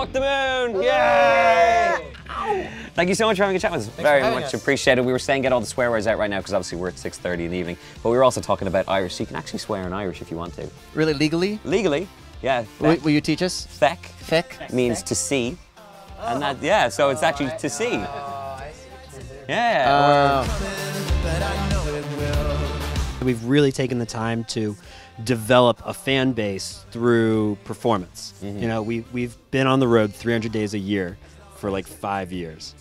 walk the moon! Yay! Thank you so much for having a chat with us. Very much appreciated. We were saying get all the swear words out right now because obviously we're at 6:30 in the evening. But we were also talking about Irish, so you can actually swear in Irish if you want to. Really, legally? Legally, yeah. Will you teach us? Feck. Feck means to see. And that, yeah, so it's actually to see. Yeah. We've really taken the time to develop a fan base through performance. You know, we've been on the road 300 days a year for like 5 years.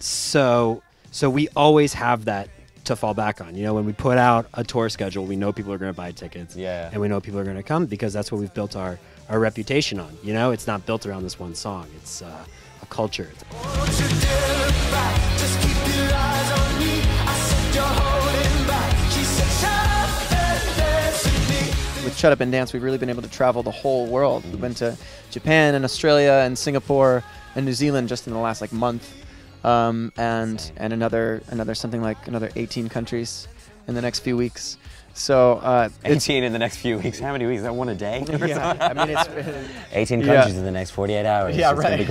So we always have that to fall back on. You know, when we put out a tour schedule, we know people are going to buy tickets. Yeah. And we know people are going to come because that's what we've built our reputation on. You know, it's not built around this one song. It's a culture. With Shut Up and Dance, we've really been able to travel the whole world. We've been to Japan and Australia and Singapore and New Zealand just in the last like month, and another something like another 18 countries in the next few weeks. So 18 in the next few weeks. How many weeks? Is that one a day? Yeah, I mean it's 18 countries in the next 48 hours. Yeah, it's right. gonna be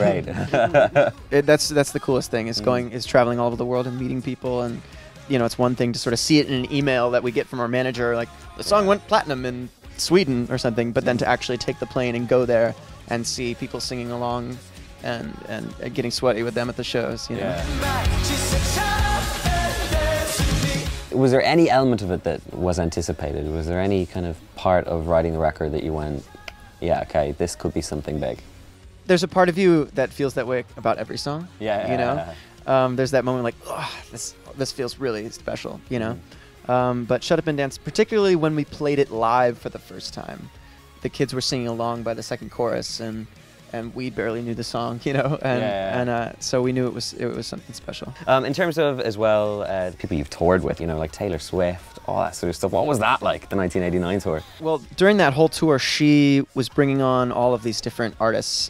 great. That's the coolest thing is traveling all over the world and meeting people. And you know, it's one thing to sort of see it in an email that we get from our manager, like the song went platinum in Sweden or something, but then to actually take the plane and go there and see people singing along and getting sweaty with them at the shows, you know. Was there any element of it that was anticipated? Was there any kind of part of writing the record that you went, yeah, okay, this could be something big? There's a part of you that feels that way about every song. Yeah. You know, there's that moment like, oh, this feels really special, you know. But Shut Up and Dance, particularly when we played it live for the first time, the kids were singing along by the second chorus, and we barely knew the song, you know, and so we knew it was something special. In terms of as well, people you've toured with, you know, like Taylor Swift, all that sort of stuff. What was that like, the 1989 tour? Well, during that whole tour, she was bringing on all of these different artists.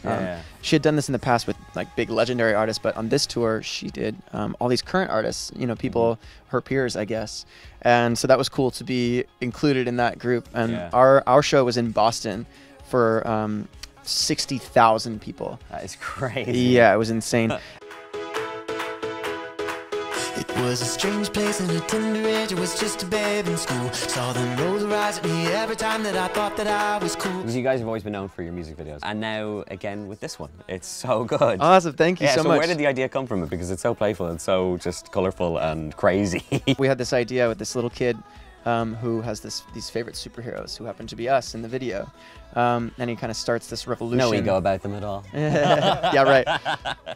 She had done this in the past with like big legendary artists, but on this tour, she did all these current artists, you know, people, her peers, I guess. And so that was cool to be included in that group. And our show was in Boston for 60,000 people. That is crazy. Yeah, it was insane. It was a strange place and a tender age. I was just a babe in school. Saw them roll their eyes at me every time that I thought that I was cool. Because you guys have always been known for your music videos. And now, again, with this one. It's so good. Awesome, thank you so much. Where did the idea come from? Because it's so playful and so just colourful and crazy. We had this idea with this little kid who has these favorite superheroes who happen to be us in the video. And he kind of starts this revolution. No ego about them at all. Yeah, right.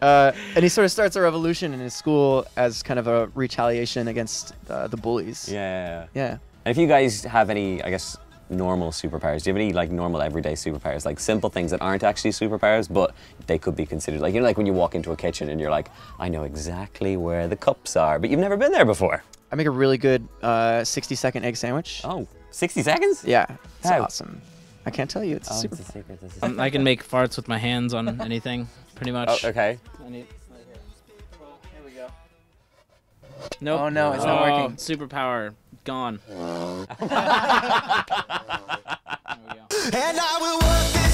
And he sort of starts a revolution in his school as kind of a retaliation against the bullies. Yeah. Yeah. And if you guys have any, I guess, normal superpowers, do you have any like normal everyday superpowers, like simple things that aren't actually superpowers, but they could be considered, like, you know, like when you walk into a kitchen and you're like, I know exactly where the cups are, but you've never been there before. I make a really good 60-second egg sandwich. Oh, 60 seconds? Yeah, it's How? awesome. I can't tell you, it's super. It's a secret. I can make farts with my hands on anything, pretty much. Oh, okay. I need, right here. Oh, here we go. Nope. Oh no, it's not working. Superpower gone. And I will work this